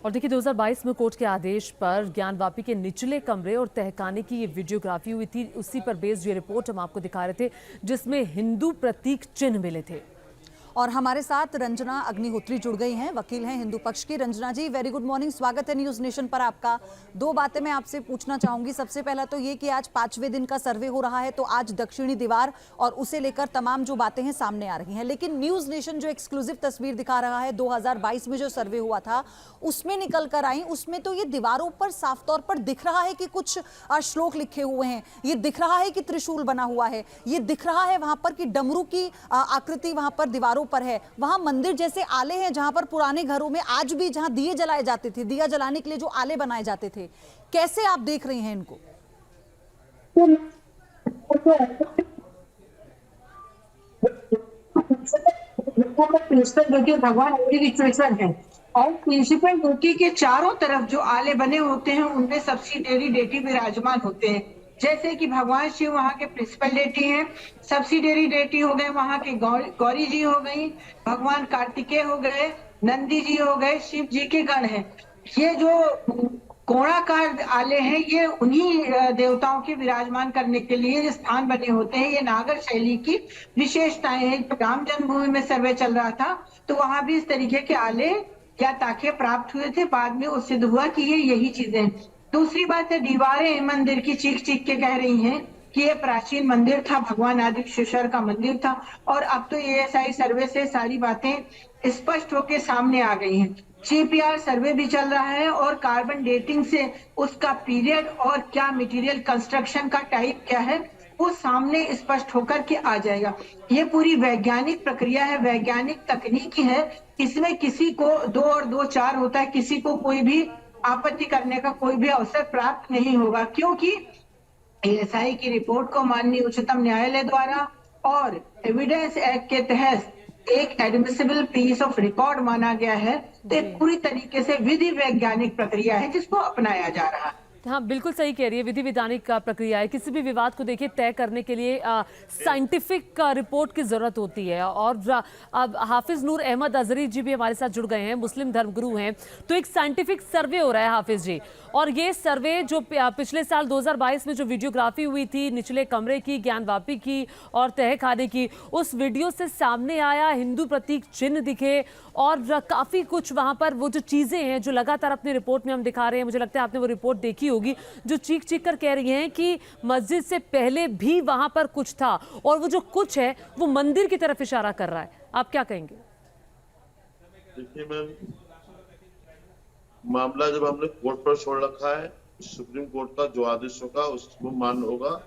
और देखिए 2022 में कोर्ट के आदेश पर ज्ञानवापी के निचले कमरे और तहखाने की ये वीडियोग्राफी हुई थी। उसी पर बेस्ड ये रिपोर्ट हम आपको दिखा रहे थे जिसमें हिंदू प्रतीक चिन्ह मिले थे। और हमारे साथ रंजना अग्निहोत्री जुड़ गई हैं, वकील हैं हिंदू पक्ष की। रंजना जी, वेरी गुड मॉर्निंग, स्वागत है न्यूज नेशन पर आपका। दो बातें मैं आपसे पूछना चाहूंगी। सबसे पहला तो ये कि आज 5वें दिन का सर्वे हो रहा है, तो आज दक्षिणी दीवार और उसे लेकर तमाम जो बातें हैं सामने आ रही हैं, लेकिन न्यूज नेशन जो एक्सक्लूसिव तस्वीर दिखा रहा है 2022 में जो सर्वे हुआ था उसमें निकल कर आई, उसमें तो ये दीवारों पर साफ तौर पर दिख रहा है कि कुछ श्लोक लिखे हुए हैं, ये दिख रहा है कि त्रिशूल बना हुआ है, ये दिख रहा है वहां पर कि डमरू की आकृति वहां पर दीवारों पर है। वहां मंदिर जैसे आले हैं जहां पर पुराने घरों में आज भी जहां दिए जलाए जाते थे, दिया जलाने के लिए जो आले बनाए जाते थे, कैसे आप देख रही हैं इनको? प्रिंसिपल ड्यूटी भगवान रिचुएशन है और प्रिंसिपल ड्यूटी के चारों तरफ जो आले बने होते हैं उनमें सब्सिडियरी डेटी विराजमान होते हैं। जैसे कि भगवान शिव वहाँ के प्रिंसिपल डेटी हैं, सब्सिडियरी डेटी हो गए वहाँ के गौरी जी हो गई, भगवान कार्तिकेय हो गए, नंदी जी हो गए, शिव जी के गण हैं। ये जो कोणाकार आले हैं ये उन्हीं देवताओं के विराजमान करने के लिए स्थान बने होते हैं। ये नागर शैली की विशेषताएं हैं। राम जन्मभूमि में सर्वे चल रहा था तो वहां भी इस तरीके के आले या ताखे प्राप्त हुए थे। बाद में वो सिद्ध हुआ कि ये यही चीजें हैं। दूसरी बात है, दीवारें मंदिर की चीख चीख के कह रही हैं कि ये प्राचीन मंदिर था, भगवान आदिशेश्वर का मंदिर था। और अब तो एएसआई सर्वे से सारी बातें स्पष्ट होकर सामने आ गई हैं। जीपीआर सर्वे भी चल रहा है और कार्बन डेटिंग से उसका पीरियड और क्या मटेरियल कंस्ट्रक्शन का टाइप क्या है वो सामने स्पष्ट होकर के आ जाएगा। ये पूरी वैज्ञानिक प्रक्रिया है, वैज्ञानिक तकनीकी है। इसमें किसी को 2 और 2 4 होता है, किसी को कोई भी आपत्ति करने का कोई भी अवसर प्राप्त नहीं होगा, क्योंकि एएसआई की रिपोर्ट को माननीय उच्चतम न्यायालय द्वारा और एविडेंस एक्ट के तहत एक एडमिसिबल पीस ऑफ रिकॉर्ड माना गया है। तो एक पूरी तरीके से विधि वैज्ञानिक प्रक्रिया है जिसको अपनाया जा रहा है। हाँ, बिल्कुल सही कह रही है, विधि विधानिक का प्रक्रिया है। किसी भी विवाद को देखिए तय करने के लिए साइंटिफिक रिपोर्ट की जरूरत होती है। और अब हाफिज नूर अहमद अजहरी जी भी हमारे साथ जुड़ गए हैं, मुस्लिम धर्मगुरु हैं। तो एक साइंटिफिक सर्वे हो रहा है हाफिज जी, और ये सर्वे जो पिछले साल 2022 में जो वीडियोग्राफी हुई थी निचले कमरे की, ज्ञानवापी की और तहखाने की, उस वीडियो से सामने आया हिंदू प्रतीक चिन्ह दिखे और काफी कुछ वहां पर वो जो चीजें हैं जो लगातार अपनी रिपोर्ट में हम दिखा रहे हैं, मुझे लगता है आपने वो रिपोर्ट देखी होगी, जो चीख चीख कर कह रही हैं कि मस्जिद से पहले भी वहां पर कुछ था और वो जो कुछ है वो मंदिर की तरफ इशारा कर रहा है। आप क्या कहेंगे? देखिए मैम, मामला जब हमने कोर्ट पर छोड़ रखा है, सुप्रीम कोर्ट का जो आदेश होगा उसको मान्य होगा।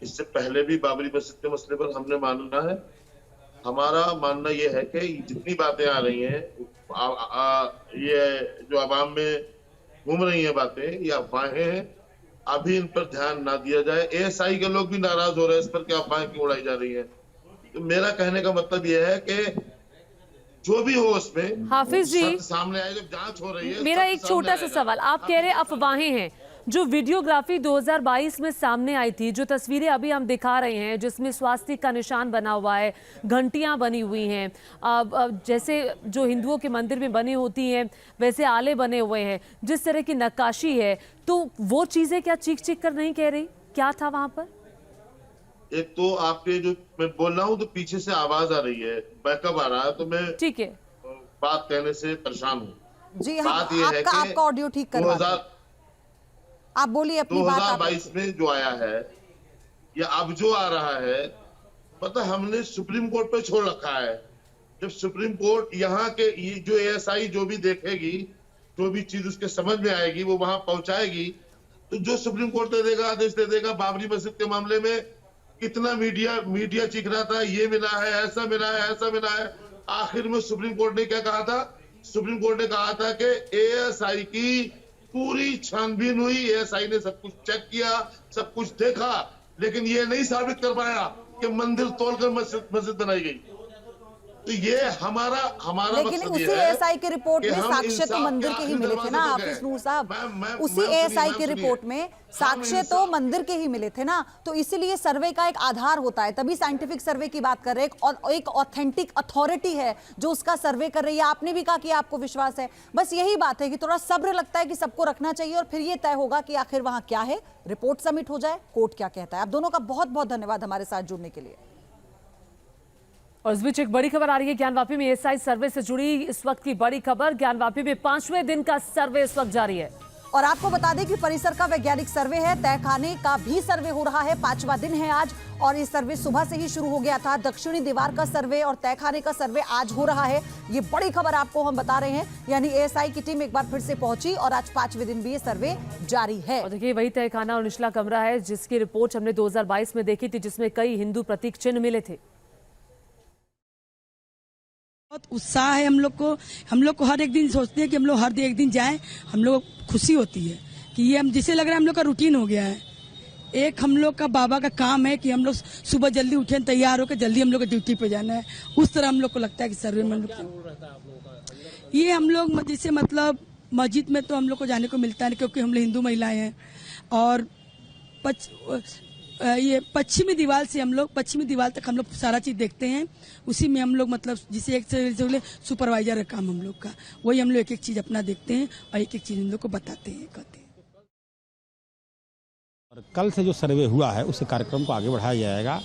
इससे पहले भी बाबरी मस्जिद के मसले पर हमने मानना है। हमारा मानना यह है कि जितनी बातें आ रही हैं ये जो आवाम में घूम रही हैं बातें, ये अफवाहें हैं, अभी इन पर ध्यान ना दिया जाए। एएसआई के लोग भी नाराज हो रहे हैं इस पर कि अफवाहें क्यों उड़ाई जा रही हैं। तो मेरा कहने का मतलब यह है कि जो भी हो उसमें हाफिज जी सामने आए, जब जांच हो रही है। मेरा एक छोटा सा सवाल, आप कह रहे अफवाहें हैं, जो वीडियोग्राफी 2022 में सामने आई थी, जो तस्वीरें अभी हम दिखा रहे हैं जिसमें स्वास्तिक का निशान बना हुआ है, घंटियां बनी हुई हैं, जैसे जो हिंदुओं के मंदिर में बनी होती हैं वैसे आले बने हुए हैं, जिस तरह की नक्काशी है, तो वो चीजें क्या चीख चीख कर नहीं कह रही? क्या था वहां पर? एक तो आपके जो मैं बोल रहा हूँ तो पीछे से आवाज आ रही है, बैकअप आ रहा है, तो मैं ठीक है बात कहने से परेशान हूँ। जी बात ये है कि आपका ऑडियो ठीक करवा दें। आप बोलिए अपनी बात। 2022 में जो आया है या अब जो आ रहा है, पता हमने सुप्रीम कोर्ट पे छोड़ रखा है। जब सुप्रीम कोर्ट यहाँ के जो एएसआई जो भी देखेगी, जो भी चीज उसके समझ में आएगी वो वहां पहुंचाएगी, तो जो सुप्रीम कोर्ट दे देगा, आदेश दे देगा। बाबरी मस्जिद के मामले में कितना मीडिया चीख रहा था, ये मिला है, ऐसा मिला है, ऐसा मिला है। आखिर में सुप्रीम कोर्ट ने क्या कहा था? सुप्रीम कोर्ट ने कहा था कि एएसआई की पूरी छानबीन हुई, एएसआई ने सब कुछ चेक किया, सब कुछ देखा, लेकिन ये नहीं साबित कर पाया कि मंदिर तोड़कर मस्जिद बनाई गई। तो ये हमारा लेकिन मकसद उसी ये है एएसआई की रिपोर्ट कि में हम साक्ष्य तो इंसाफ मंदिर के के ही आखिरी मिले थे ना दरवाजे पर हाफिज गए। नूर साहब। उसी सुनिए, एएसआई की सुनिए। रिपोर्ट में साक्ष्य हम तो मंदिर के ही मिले थे ना, तो इसीलिए सर्वे का एक आधार होता है, तभी साइंटिफिक सर्वे की बात कर रहे हैं। और एक ऑथेंटिक अथॉरिटी है जो उसका सर्वे कर रही है। आपने भी कहा कि आपको विश्वास है, बस यही बात है कि थोड़ा सब्र लगता है कि सबको रखना चाहिए और फिर ये तय होगा कि आखिर वहां क्या है, रिपोर्ट सबमिट हो जाए, कोर्ट क्या कहता है। आप दोनों का बहुत बहुत धन्यवाद हमारे साथ जुड़ने के लिए। और इस बीच एक बड़ी खबर आ रही है ज्ञानवापी में एएसआई सर्वे से जुड़ी इस वक्त की बड़ी खबर। ज्ञानवापी में 5वें दिन का सर्वे इस वक्त जारी है और आपको बता दें कि परिसर का वैज्ञानिक सर्वे है, तहखाने का भी सर्वे हो रहा है। 5वां दिन है आज और ये सर्वे सुबह से ही शुरू हो गया था। दक्षिणी दीवार का सर्वे और तहखाने का सर्वे आज हो रहा है। ये बड़ी खबर आपको हम बता रहे हैं, यानी एएसआई की टीम एक बार फिर से पहुंची और आज 5वें दिन भी ये सर्वे जारी है। और देखिए वही तहखाना और निचला कमरा है जिसकी रिपोर्ट हमने 2022 में देखी थी, जिसमें कई हिंदू प्रतीक चिन्ह मिले थे। बहुत उत्साह है हम लोग को हर एक दिन सोचते हैं कि हम लोग हर एक दिन जाएं। हम लोग खुशी होती है कि ये हम जिसे लग रहा है हम लोग का रूटीन हो गया है। एक हम लोग का बाबा का काम है कि हम लोग सुबह जल्दी उठें, तैयार होकर जल्दी हम लोग को ड्यूटी पे जाना है। उस तरह हम लोग को लगता है कि सर्वे में ये हम लोग जैसे मतलब मस्जिद में तो हम लोग को जाने को मिलता है क्योंकि हम लोग हिंदू महिलाएं हैं। और ये पश्चिमी दीवार से हम लोग पश्चिमी दीवार तक हम लोग सारा चीज देखते हैं। उसी में हम लोग मतलब जिसे एक से सुपरवाइजर है काम हम लोग का, वही हम लोग एक एक चीज अपना देखते हैं और एक एक चीज हम लोग को बताते हैं, कहते हैं। और कल से जो सर्वे हुआ है उस कार्यक्रम को आगे बढ़ाया जाएगा।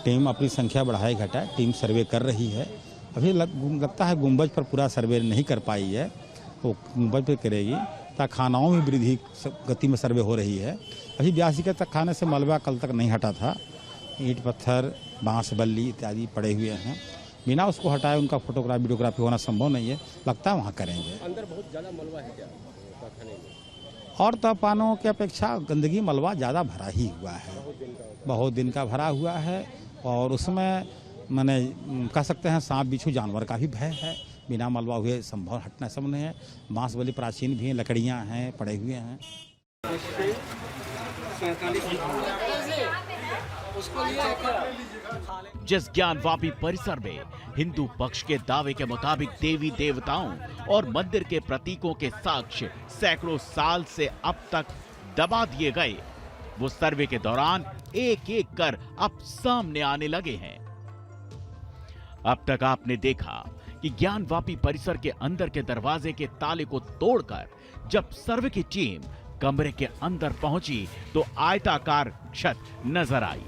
टीम अपनी संख्या बढ़ाए घटाए, टीम सर्वे कर रही है। अभी लगता है गुंबज पर पूरा सर्वे नहीं कर पाई है, वो गुंबज पर करेगी। तहखानाओं में वृद्धि गति में सर्वे हो रही है। अभी 82 के तहखाने से मलबा कल तक नहीं हटा था। ईंट पत्थर बांस बल्ली इत्यादि पड़े हुए हैं, बिना उसको हटाए उनका फोटोग्राफी वीडियोग्राफी होना संभव नहीं है। लगता है वहाँ करेंगे। अंदर बहुत ज़्यादा मलबा है क्या तहखाने में? और तहखानों की अपेक्षा गंदगी मलबा ज़्यादा भरा ही हुआ है, बहुत दिन का भरा हुआ है। और उसमें मैंने कह सकते हैं सांप बिच्छू जानवर का भी भय है। बिना मलबा हुए संभव हटना संभव नहीं है। बांस बल्ली प्राचीन भी हैं, लकड़ियाँ हैं, पड़े हुए हैं। जिस ज्ञानवापी परिसर में हिंदू पक्ष के दावे के मुताबिक देवी देवताओं और मंदिर के प्रतीकों के साक्ष्य सैकड़ों साल से अब तक दबा दिए गए, वो सर्वे के दौरान एक एक कर अब सामने आने लगे हैं। अब तक आपने देखा कि ज्ञानवापी परिसर के अंदर के दरवाजे के ताले को तोड़कर जब सर्वे की टीम कमरे के अंदर पहुंची तो आयताकार छत नजर आई।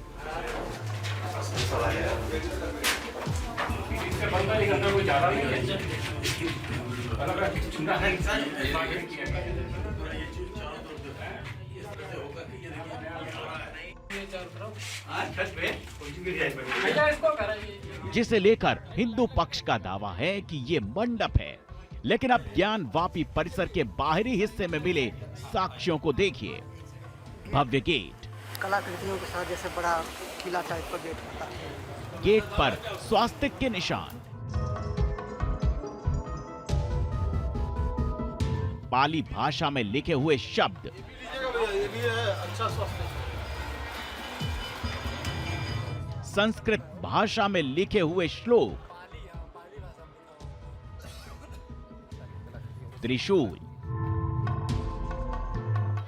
जिसे लेकर हिंदू पक्ष का दावा है कि ये मंडप है, लेकिन अब ज्ञानवापी परिसर के बाहरी हिस्से में मिले साक्ष्यों को देखिए। भव्य गेट, कलाकृतियों के साथ जैसे बड़ा किला टाइप का गेट होता है। गेट पर स्वास्तिक के निशान, पाली भाषा में लिखे हुए शब्द, संस्कृत भाषा में लिखे हुए श्लोक, त्रिशूल,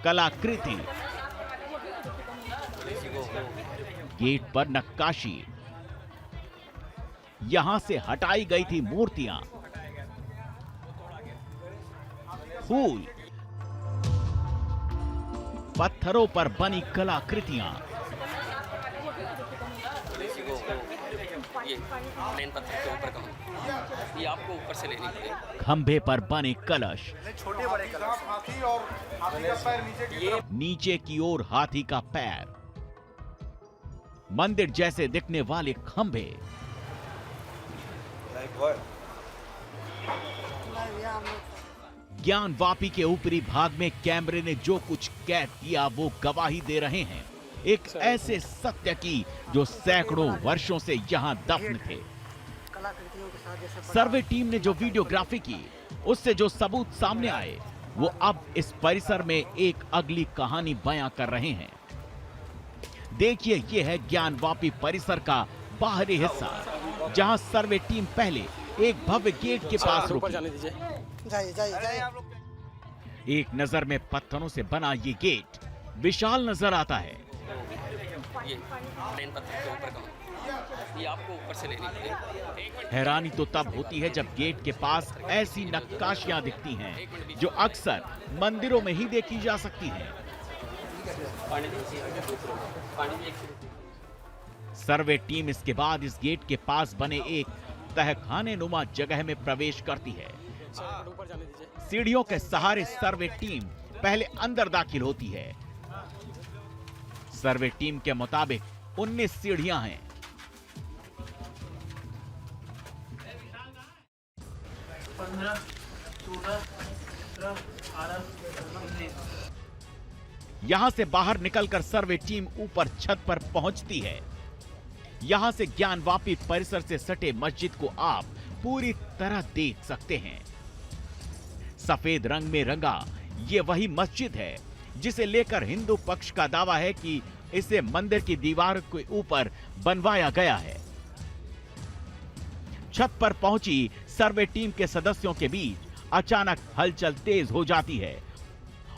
कलाकृति, गेट पर नक्काशी, यहां से हटाई गई थी मूर्तियां, फूल, पत्थरों पर बनी कलाकृतियां, प्लेन पत्थर के ऊपर का ये आपको ऊपर से लेनी पड़ेगी। खंभे पर बने कलश, छोटे बड़े कलश, हाथी और हाथी का पैर नीचे की ओर हाथी का पैर, मंदिर जैसे दिखने वाले खंभे, ज्ञानवापी के ऊपरी भाग में कैमरे ने जो कुछ कैद किया वो गवाही दे रहे हैं एक ऐसे सत्य की जो सैकड़ों वर्षों से यहाँ दफन थे। सर्वे टीम ने जो वीडियोग्राफी की उससे जो सबूत सामने आए वो अब इस परिसर में एक अगली कहानी बयां कर रहे हैं। देखिए, ये है ज्ञानवापी परिसर का बाहरी हिस्सा। जहां सर्वे टीम पहले एक भव्य गेट के पास रुकी। जाइए जाइए जाइए। एक नजर में पत्थरों से बना ये गेट विशाल नजर आता है। ये प्लेन पत्थर के ऊपर का, ये आपको ऊपर से लेनी पड़ेगी। हैरानी तो तब होती है जब गेट के पास ऐसी नक्काशियां दिखती हैं जो अक्सर मंदिरों में ही देखी जा सकती हैं। पानी दीजिए, पानी भी एक। सर्वे टीम इसके बाद इस गेट के पास बने एक तहखाने नुमा जगह में प्रवेश करती है। ऊपर जाने दीजिए। सीढ़ियों के सहारे सर्वे टीम पहले अंदर दाखिल होती है। सर्वे टीम के मुताबिक 19 सीढ़ियां हैं। यहां से बाहर निकलकर सर्वे टीम ऊपर छत पर पहुंचती है। यहां से ज्ञानवापी परिसर से सटे मस्जिद को आप पूरी तरह देख सकते हैं। सफेद रंग में रंगा ये वही मस्जिद है जिसे लेकर हिंदू पक्ष का दावा है कि इसे मंदिर की दीवार के ऊपर बनवाया गया है। छत पर पहुंची सर्वे टीम के सदस्यों के बीच अचानक हलचल तेज हो जाती है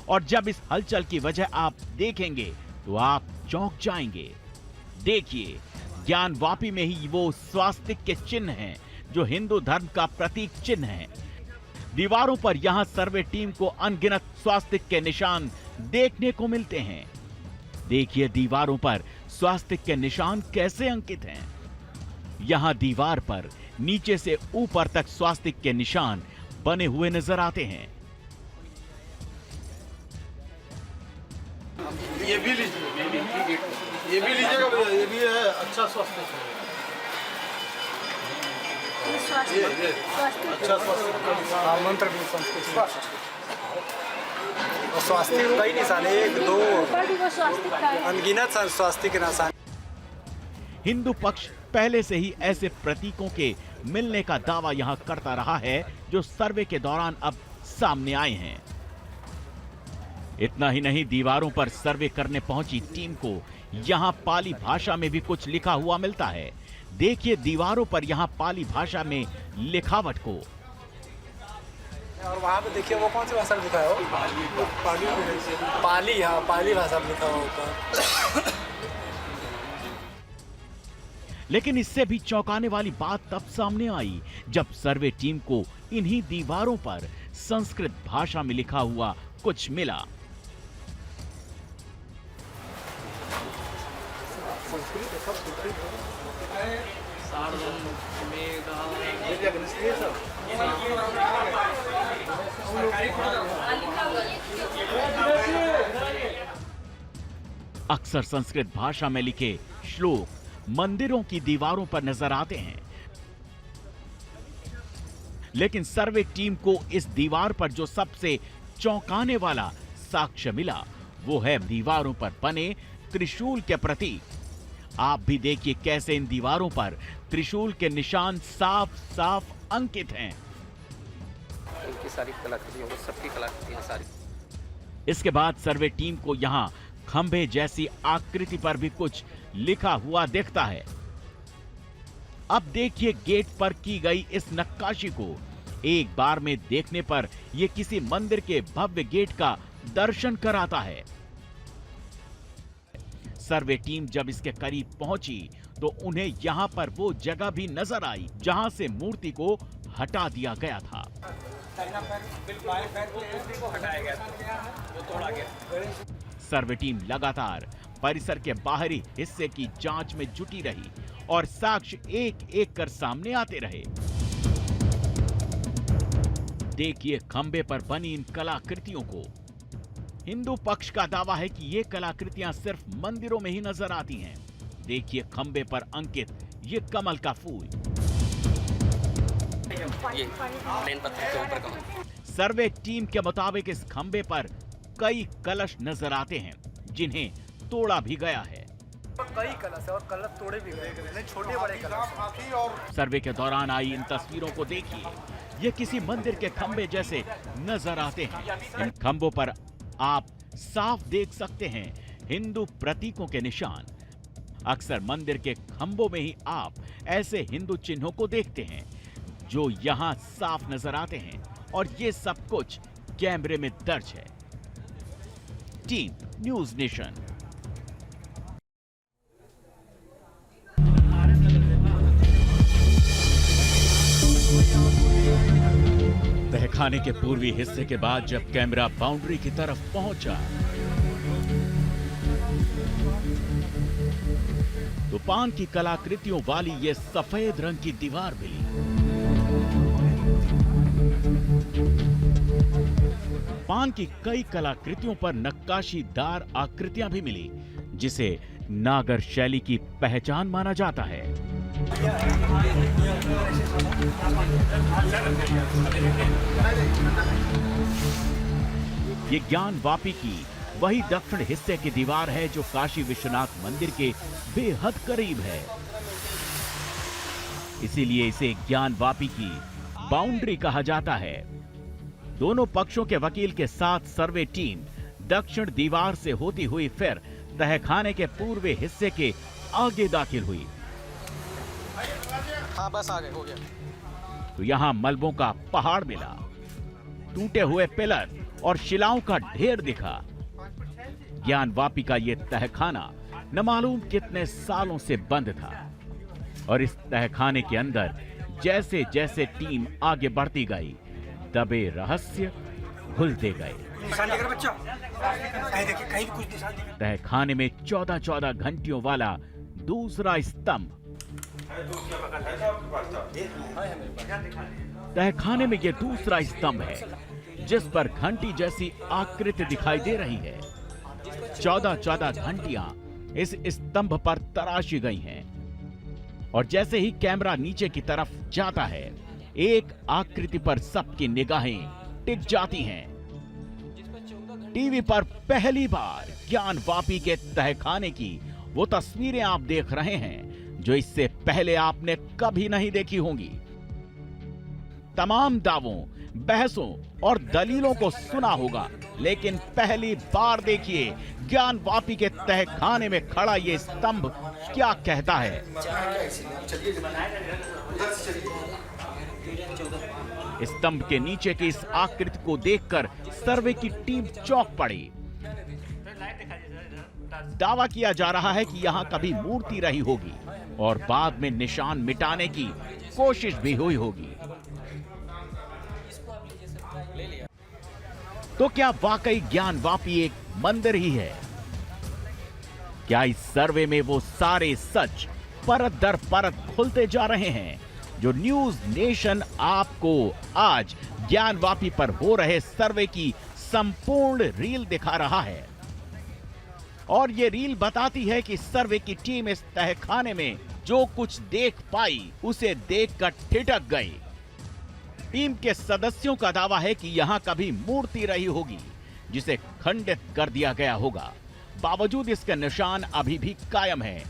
और जब इस हलचल की वजह आप देखेंगे तो आप चौंक जाएंगे। देखिए, ज्ञानवापी में ही वो स्वास्तिक के चिन्ह हैं जो हिंदू धर्म का प्रतीक चिन्ह है। दीवारों पर यहां सर्वे टीम को अनगिनत स्वास्तिक के निशान देखने को मिलते हैं। देखिए दीवारों पर स्वास्तिक के निशान कैसे अंकित हैं। यहां दीवार पर नीचे से ऊपर तक स्वास्तिक के निशान बने हुए नजर आते हैं। ये भी लीजिए, ये भी लीजिएगा भैया, ये भी है अच्छा स्वास्थ्य है। ये अच्छा स्वास्थ्य मंत्र भी संस्कृत और स्वास्थ्य कई निशान, 1 2 अनगिनत स्वास्थ्य के निशान। हिंदू पक्ष पहले से ही ऐसे प्रतीकों के मिलने का दावा यहां करता रहा है जो सर्वे के दौरान अब सामने आए हैं। इतना ही नहीं, दीवारों पर सर्वे करने पहुंची टीम को यहां पाली भाषा में भी कुछ लिखा हुआ मिलता है। देखिए दीवारों पर यहां पाली भाषा में लिखावट को। और वहाँ पे देखिए वो कौन सी भाषा में लिखा है? पाली, हाँ पाली भाषा में लिखा हुआ ऊपर। लेकिन इससे भी चौंकाने वाली बात तब सामने आई जब सर्वे टीम को इन्हीं दीवारों पर संस्कृत भाषा में लिखा हुआ कुछ मिला। अक्सर संस्कृत भाषा में लिखे श्लोक मंदिरों की दीवारों पर नजर आते हैं, लेकिन सर्वे टीम को इस दीवार पर जो सबसे चौंकाने वाला साक्ष्य मिला वो है दीवारों पर बने त्रिशूल के प्रतीक। आप भी देखिए कैसे इन दीवारों पर त्रिशूल के निशान साफ साफ अंकित हैं। उनकी सारी कलाकृतियां, वो सबकी कलाकृतियां सारी। इसके बाद सर्वे टीम को यहां खंभे जैसी आकृति पर भी कुछ लिखा हुआ दिखता है। अब देखिए गेट पर की गई इस नक्काशी को। एक बार में देखने पर यह किसी मंदिर के भव्य गेट का दर्शन कराता है। सर्वे टीम जब इसके करीब पहुंची तो उन्हें यहां पर वो जगह भी नजर आई जहां से मूर्ति को हटा दिया गया था। सर्वे टीम लगातार परिसर के बाहरी हिस्से की जांच में जुटी रही और साक्ष्य एक एक कर सामने आते रहे। देखिए खंबे पर बनी इन कलाकृतियों को। हिंदू पक्ष का दावा है कि ये कलाकृतियां सिर्फ मंदिरों में ही नजर आती हैं। देखिए खंबे पर अंकित ये कमल का फूल। ये प्लेन पत्थर के ऊपर का। सर्वे टीम के मुताबिक इस खंबे पर कई कलश नजर आते हैं जिन्हें तोड़ा भी गया है। कई कलश और कलश तोड़े भी गए, छोटे बड़े कलश। सर्वे के दौरान आई इन तस्वीरों को देखिए, ये किसी मंदिर के खंबे जैसे नजर आते हैं। इन खंबों पर आप साफ देख सकते हैं हिंदू प्रतीकों के निशान। अक्सर मंदिर के खंभों में ही आप ऐसे हिंदू चिन्हों को देखते हैं जो यहाँ साफ नजर आते हैं, और ये सब कुछ कैमरे में दर्ज है। Team news nation. तहखाने के पूर्वी हिस्से के बाद जब कैमरा बाउंड्री की तरफ पहुंचा तो पान की कलाकृतियों वाली ये सफेद रंग की दीवार मिली। पान की कई कलाकृतियों पर नक्काशीदार आकृतियां भी मिली, जिसे नागर शैली की पहचान माना जाता है। ये ज्ञान वापी की वही दक्षिण हिस्से की दीवार है जो काशी विश्वनाथ मंदिर के बेहद करीब है। इसीलिए इसे ज्ञान वापी की बाउंड्री कहा जाता है। दोनों पक्षों के वकील के साथ सर्वे टीम दक्षिण दीवार से होती हुई फिर तहखाने के पूर्वी हिस्से के आगे दाखिल हुई। हाँ बस आ गए, हो गया। तो यहां मलबों का पहाड़ मिला, टूटे हुए पिलर और शिलाओं का ढेर दिखा। ज्ञान वापी का यह तहखाना न मालूम कितने सालों से बंद था, और इस तहखाने के अंदर जैसे जैसे टीम आगे बढ़ती गई दबे रहस्य खुलते गए। तहखाने में 14-14 घंटियों वाला दूसरा स्तंभ। तहखाने में यह दूसरा स्तंभ है जिस पर घंटी जैसी आकृति दिखाई दे रही है। 14-14 घंटियां इस स्तंभ पर तराशी गई हैं, और जैसे ही कैमरा नीचे की तरफ जाता है एक आकृति पर सबकी निगाहें टिक जाती हैं। टीवी पर पहली बार ज्ञान वापी के तहखाने की वो तस्वीरें आप देख रहे हैं जो इससे पहले आपने कभी नहीं देखी होंगी। तमाम दावों, बहसों और दलीलों को सुना होगा, लेकिन पहली बार देखिए ज्ञान वापी के तहखाने में खड़ा ये स्तंभ क्या कहता है। स्तंभ के नीचे की इस आकृति को देखकर सर्वे की टीम चौंक पड़ी। दावा किया जा रहा है कि यहां कभी मूर्ति रही होगी और बाद में निशान मिटाने की कोशिश भी हुई होगी। तो क्या वाकई ज्ञान वापी एक मंदिर ही है? क्या इस सर्वे में वो सारे सच परत दर परत खुलते जा रहे हैं जो न्यूज नेशन आपको आज ज्ञान वापी पर हो रहे सर्वे की संपूर्ण रील दिखा रहा है? और ये रील बताती है कि सर्वे की टीम इस तहखाने में जो कुछ देख पाई उसे देखकर ठिठक गई। टीम के सदस्यों का दावा है कि यहां कभी मूर्ति रही होगी जिसे खंडित कर दिया गया होगा, बावजूद इसके निशान अभी भी कायम है।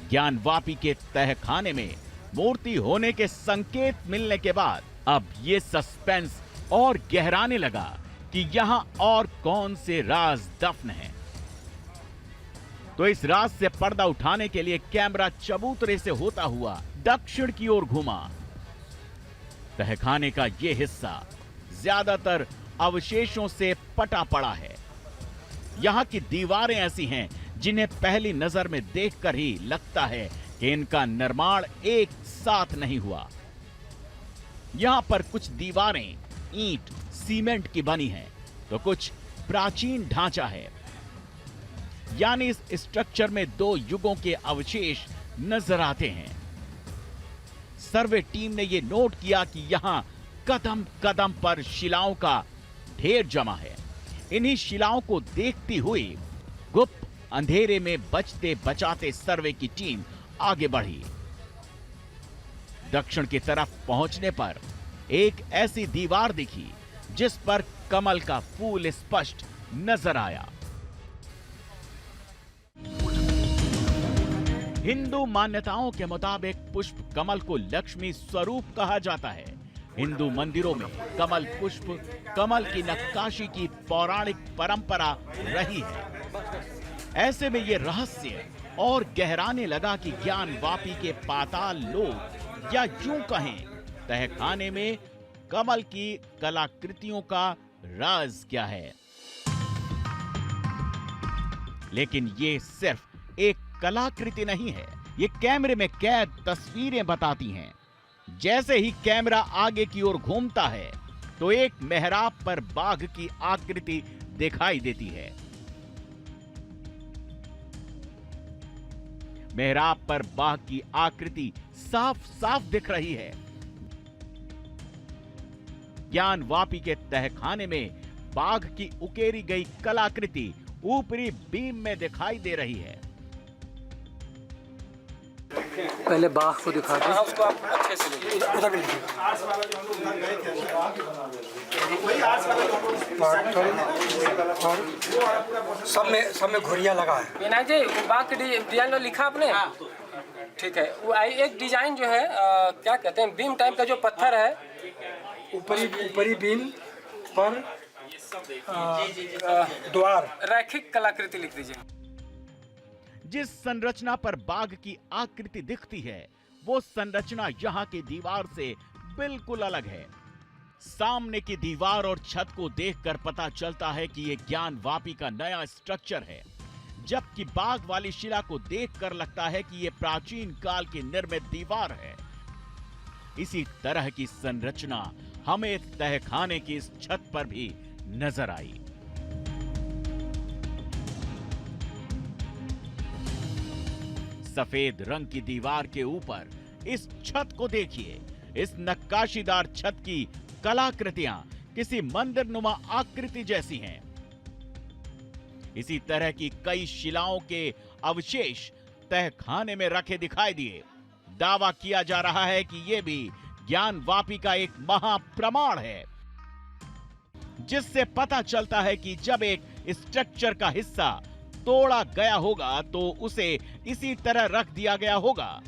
ज्ञान वापी के तहखाने में मूर्ति होने के संकेत मिलने के बाद अब ये सस्पेंस और गहराने लगा कि यहां और कौन से राज दफन हैं। तो इस राज से पर्दा उठाने के लिए कैमरा चबूतरे से होता हुआ दक्षिण की ओर घुमा। तहखाने का यह हिस्सा ज्यादातर अवशेषों से पटा पड़ा है। यहां की दीवारें ऐसी हैं जिन्हें पहली नजर में देखकर ही लगता है कि इनका निर्माण एक साथ नहीं हुआ। यहां पर कुछ दीवारें ईंट, सीमेंट की बनी हैं, तो कुछ प्राचीन ढांचा है। यानी इस स्ट्रक्चर में दो युगों के अवशेष नजर आते हैं। सर्वे टीम ने यह नोट किया कि यहां कदम कदम पर शिलाओं का ढेर जमा है। इन्हीं शिलाओं को देखती हुई गुप्त अंधेरे में बचते बचाते सर्वे की टीम आगे बढ़ी। दक्षिण की तरफ पहुंचने पर एक ऐसी दीवार दिखी जिस पर कमल का फूल स्पष्ट नजर आया। हिंदू मान्यताओं के मुताबिक पुष्प कमल को लक्ष्मी स्वरूप कहा जाता है। हिंदू मंदिरों में कमल पुष्प, कमल की नक्काशी की पौराणिक परंपरा रही है। ऐसे में ये रहस्य और गहराने लगा कि ज्ञानवापी के पाताल लोक या यूं कहें तहखाने में कमल की कलाकृतियों का राज क्या है। लेकिन ये सिर्फ एक कलाकृति नहीं है, ये कैमरे में कैद तस्वीरें बताती हैं। जैसे ही कैमरा आगे की ओर घूमता है तो एक मेहराब पर बाघ की आकृति दिखाई देती है। मेहराब पर बाघ की आकृति साफ साफ दिख रही है। ज्ञानवापी के तहखाने में बाघ की उकेरी गई कलाकृति ऊपरी बीम में दिखाई दे रही है। पहले बाघ को दिखा दो। उसको आप अच्छे से उधर भी सब में घुरिया लगा है। विनायक जी, वो बाघ के डिजाइन लिखा आपने? ठीक है। वो एक डिजाइन जो है क्या कहते हैं, बीम टाइप का जो पत्थर है, ऊपरी बीम पर द्वार रैखिक कलाकृति लिख दीजिए। जिस संरचना पर बाघ की आकृति दिखती है वो संरचना यहाँ की दीवार से बिल्कुल अलग है। सामने की दीवार और छत को देखकर पता चलता है कि ये ज्ञानवापी का नया स्ट्रक्चर है, जबकि बाघ वाली शिला को देखकर लगता है कि ये प्राचीन काल की निर्मित दीवार है। इसी तरह की संरचना हमें तहखाने की इस छत पर भी नजर आई। सफेद रंग की दीवार के ऊपर इस छत को देखिए। इस नक्काशीदार छत की कलाकृतियां किसी मंदिरनुमा आकृति जैसी हैं। इसी तरह की कई शिलाओं के अवशेष तहखाने में रखे दिखाई दिए। दावा किया जा रहा है कि यह भी ज्ञानवापी का एक महाप्रमाण है, जिससे पता चलता है कि जब एक स्ट्रक्चर का हिस्सा तोड़ा गया होगा तो उसे इसी तरह रख दिया गया होगा।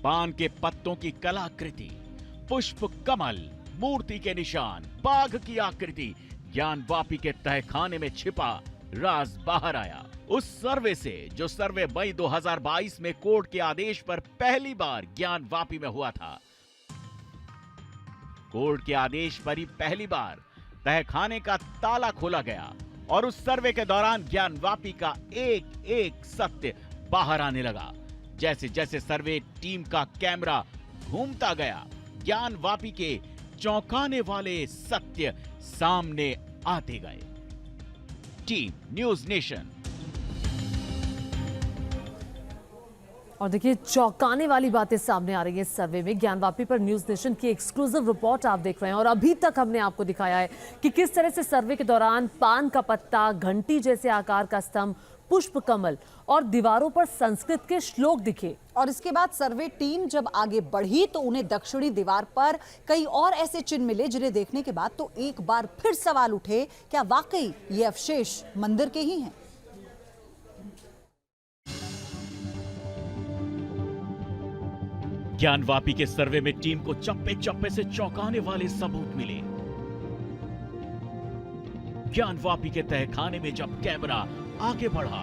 पान के पत्तों की कलाकृति, पुष्प कमल, मूर्ति के निशान, बाघ की आकृति, ज्ञानवापी के तहखाने में छिपा राज बाहर आया। उस सर्वे से जो सर्वे मई 2022 में कोर्ट के आदेश पर पहली बार ज्ञानवापी में हुआ था। कोर्ट के आदेश पर ही पहली बार तहखाने का ताला खोला गया और उस सर्वे के दौरान ज्ञानवापी का एक एक सत्य बाहर आने लगा। जैसे जैसे सर्वे टीम का कैमरा घूमता गया, ज्ञानवापी के चौंकाने वाले सत्य सामने आते गए। Team news nation. और देखिए, चौंकाने वाली बातें सामने आ रही है इस सर्वे में। ज्ञानवापी पर न्यूज़ नेशन की एक्सक्लूसिव रिपोर्ट आप देख रहे हैं और अभी तक हमने आपको दिखाया है कि किस तरह से सर्वे के दौरान पान का पत्ता, घंटी जैसे आकार का स्तंभ, पुष्प कमल और दीवारों पर संस्कृत के श्लोक दिखे। और इसके बाद सर्वे टीम जब आगे बढ़ी तो उन्हें दक्षिणी दीवार पर कई और ऐसे चिन्ह मिले जिन्हें देखने के बाद तो एक बार फिर सवाल उठे, क्या वाकई ये अवशेष मंदिर के ही हैं? ज्ञानवापी के सर्वे में टीम को चप्पे चप्पे से चौंकाने वाले सबूत मिले। ज्ञानवापी के तहखाने में जब कैमरा आगे बढ़ा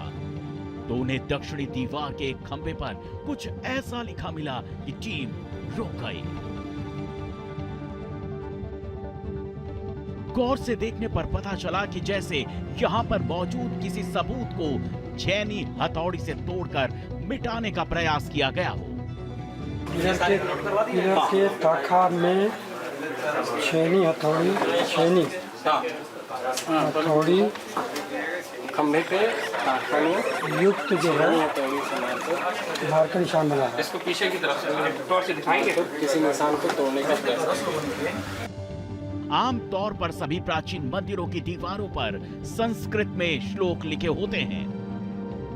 तो उन्हें दक्षिणी दीवार के एक खंभे पर कुछ ऐसा लिखा मिला कि टीम रुक गई। गौर से देखने पर पता चला कि जैसे यहाँ पर मौजूद किसी सबूत को छेनी हथौड़ी से तोड़कर मिटाने का प्रयास किया गया हो। इधर के ताखा में छेनी हथौड़ी खंभे पे युक्त जो है बाहर का निशान बना है। इसको पीछे की तरफ से टॉर्च से दिखाएंगे तो किसी निशान को तोड़ने का प्रयास। आमतौर पर सभी प्राचीन मंदिरों की दीवारों पर संस्कृत में श्लोक लिखे होते हैं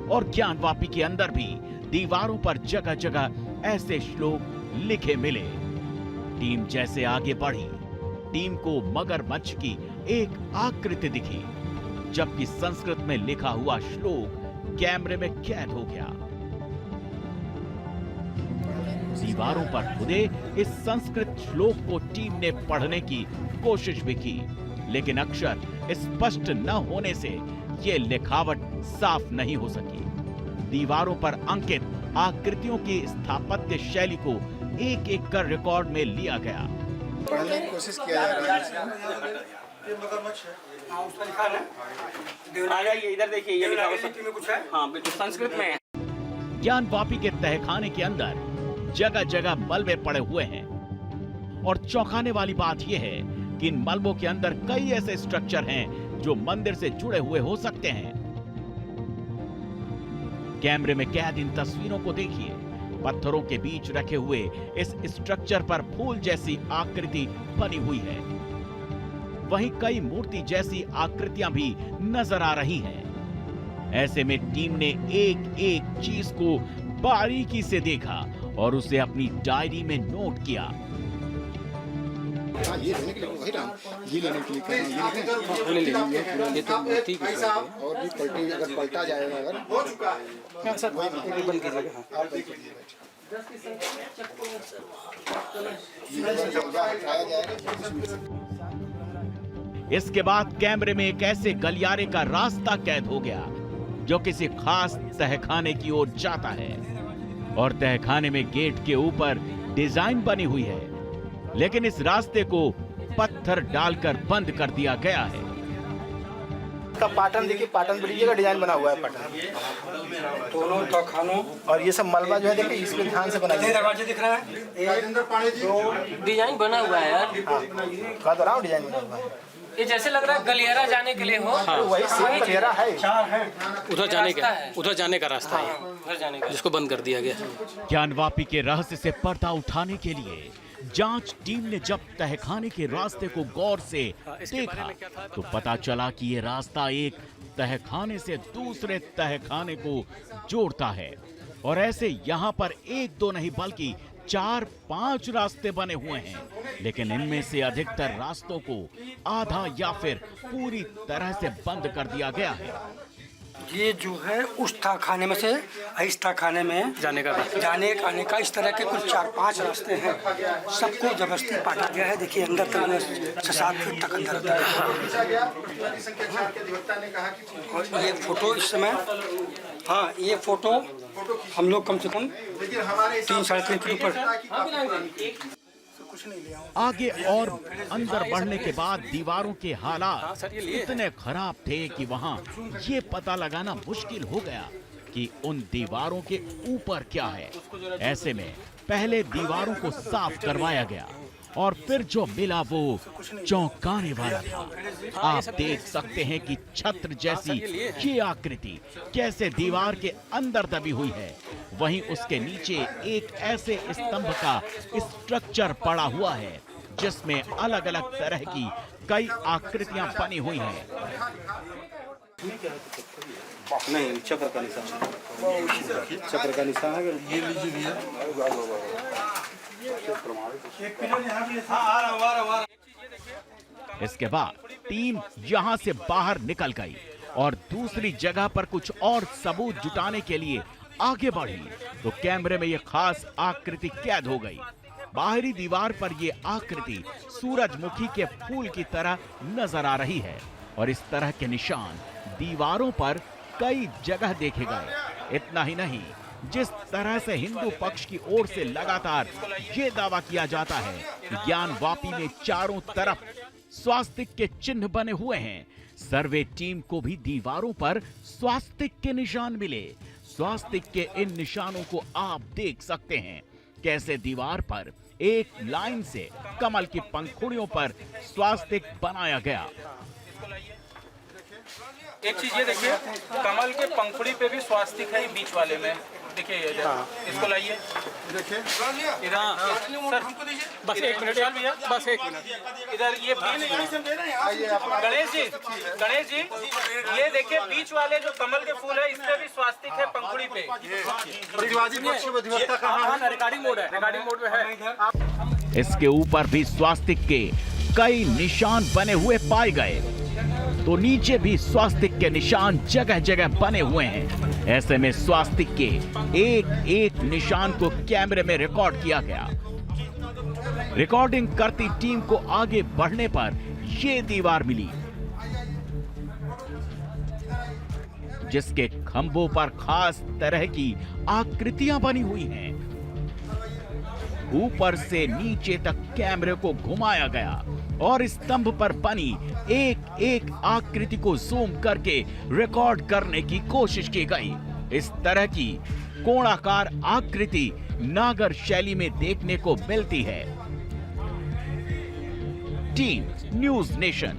और ज्ञानवापी के अंदर भी दीवारों पर जगह जगह ऐसे श्लोक लिखे मिले। टीम जैसे आगे बढ़ी, टीम को मगरमच्छ की एक आकृति दिखी, जबकि संस्कृत में लिखा हुआ श्लोक कैमरे में कैद हो गया। दीवारों पर खुदे इस संस्कृत श्लोक को टीम ने पढ़ने की कोशिश भी की, लेकिन अक्षर स्पष्ट न होने से ये लिखावट साफ नहीं हो सकी। दीवारों पर अंकित आकृतियों की स्थापत्य शैली को एक एक कर रिकॉर्ड में लिया गया। पढ़ने की कोशिश किया जा रहा है। इधर देखिए, ये लिखा हुआ कुछ है। हाँ, संस्कृत में है। ज्ञानवापी के तहखाने के अंदर जगह जगह मलबे पड़े हुए हैं और चौंकाने वाली बात यह है कि इन मलबों के अंदर कई ऐसे स्ट्रक्चर हैं जो मंदिर से जुड़े हुए हो सकते हैं। कैमरे में कैद इन तस्वीरों को देखिए। पत्थरों के बीच रखे हुए इस स्ट्रक्चर पर फूल जैसी आकृति बनी हुई है। वहीं कई मूर्ति जैसी आकृतियां भी नजर आ रही हैं। ऐसे में टीम ने एक एक चीज को बारीकी से देखा और उसे अपनी डायरी में नोट किया। ये लेने के लिए वही राम, ये लेने के लिए ये ले तो ठीक है। और भी पलटी, अगर पलटा जाएगा, अगर हो चुका है सर, वही बंद कीजिएगा। आप बंद कीजिएगा। इसके बाद कैमरे में एक ऐसे गलियारे का रास्ता कैद हो गया जो किसी खास तहखाने की ओर जाता है और तहखाने में गेट के ऊपर डिजाइन बनी हुई है, लेकिन इस रास्ते को पत्थर डालकर बंद कर दिया गया है। का पाटन देखिए, पाटन ब्रिज का डिजाइन बना हुआ है। पाटन दोनों तहखानों और ये सब मलबा जो है देखिए, इस पे ध्यान से बना दरवाजे दिख रहा है। डिजाइन बना हुआ है यार। कहा तो रहा हूं, डिजाइन बना हुआ है। ये जैसे लग रहा है गलियारा जाने के लिए हो। हाँ, वही गलियारा है। उधर जाने का रास्ता है, उधर जाने का, जिसको बंद कर दिया गया। ज्ञानवापी के रहस्य से पर्दा उठाने के लिए जांच टीम ने जब तहखाने के रास्ते को गौर से देखा तो पता चला कि ये रास्ता एक तहखाने से दूसरे तहखाने को जोड़ता है और ऐसे यहाँ पर एक दो नहीं बल्कि 4-5 रास्ते बने हुए हैं, लेकिन इनमें से अधिकतर रास्तों को आधा या फिर पूरी तरह से बंद कर दिया गया है। ये जो है उस तहखाने में से इस तहखाने में जाने आने का इस तरह के कुल 4-5 रास्ते हैं। सबको जबरदस्ती काटा गया है। देखिए अंदर तक 6-7 फीट तक अंदर और ये फोटो इस समय, हाँ ये फोटो हम लोग कम से कम 3-3.5 फीट ऊपर। आगे और अंदर बढ़ने के बाद दीवारों के हालात इतने खराब थे कि वहां ये पता लगाना मुश्किल हो गया कि उन दीवारों के ऊपर क्या है। ऐसे में पहले दीवारों को साफ करवाया गया और फिर जो मिला वो चौंकाने वाला था। आप देख सकते हैं कि छत्र जैसी ये आकृति कैसे दीवार के अंदर दबी हुई है। वहीं उसके नीचे एक ऐसे स्तंभ का स्ट्रक्चर पड़ा हुआ है जिसमें अलग अलग तरह की कई आकृतियां बनी हुई हैं। नहीं, चक्र का निशान है। ये लीजिए इसके बाद टीम यहां से बाहर निकल गई और दूसरी जगह पर कुछ और सबूत जुटाने के लिए आगे बढ़ी तो कैमरे में यह खास आकृति कैद हो गई। बाहरी दीवार पर यह आकृति सूरजमुखी के फूल की तरह नजर आ रही है और इस तरह के निशान दीवारों पर कई जगह देखे गए। इतना ही नहीं, जिस तरह से हिंदू पक्ष की ओर से लगातार ये दावा किया जाता है कि ज्ञानवापी में चारों तरफ स्वास्तिक के चिन्ह बने हुए हैं, सर्वे टीम को भी दीवारों पर स्वास्तिक के निशान मिले। स्वास्तिक के इन निशानों को आप देख सकते हैं कैसे दीवार पर एक लाइन से कमल की पंखुड़ियों पर स्वास्तिक बनाया गया। एक चीज ये देखिए, कमल के पंखुड़ी पे भी स्वास्तिक है बीच वाले में। देखिए इसको लाइए, देखिए इधर सर, बस 1 मिनट भैया, बस 1 मिनट। इधर ये गणेश जी ये देखिए बीच वाले जो कमल के फूल है इस पे भी स्वास्तिक है पंखुड़ी पे। रिकॉर्डिंग मोड में है। इसके ऊपर भी स्वास्तिक के कई निशान बने हुए पाए गए तो नीचे भी स्वास्तिक के निशान जगह जगह बने हुए हैं। ऐसे में स्वास्तिक के एक एक निशान को कैमरे में रिकॉर्ड किया गया। रिकॉर्डिंग करती टीम को आगे बढ़ने पर ये दीवार मिली। जिसके खंभों पर खास तरह की आकृतियां बनी हुई हैं। ऊपर से नीचे तक कैमरे को घुमाया गया और स्तंभ पर बनी एक एक आकृति को जूम करके रिकॉर्ड करने की कोशिश की गई। इस तरह की कोणाकार आकृति नागर शैली में देखने को मिलती है। Team news nation.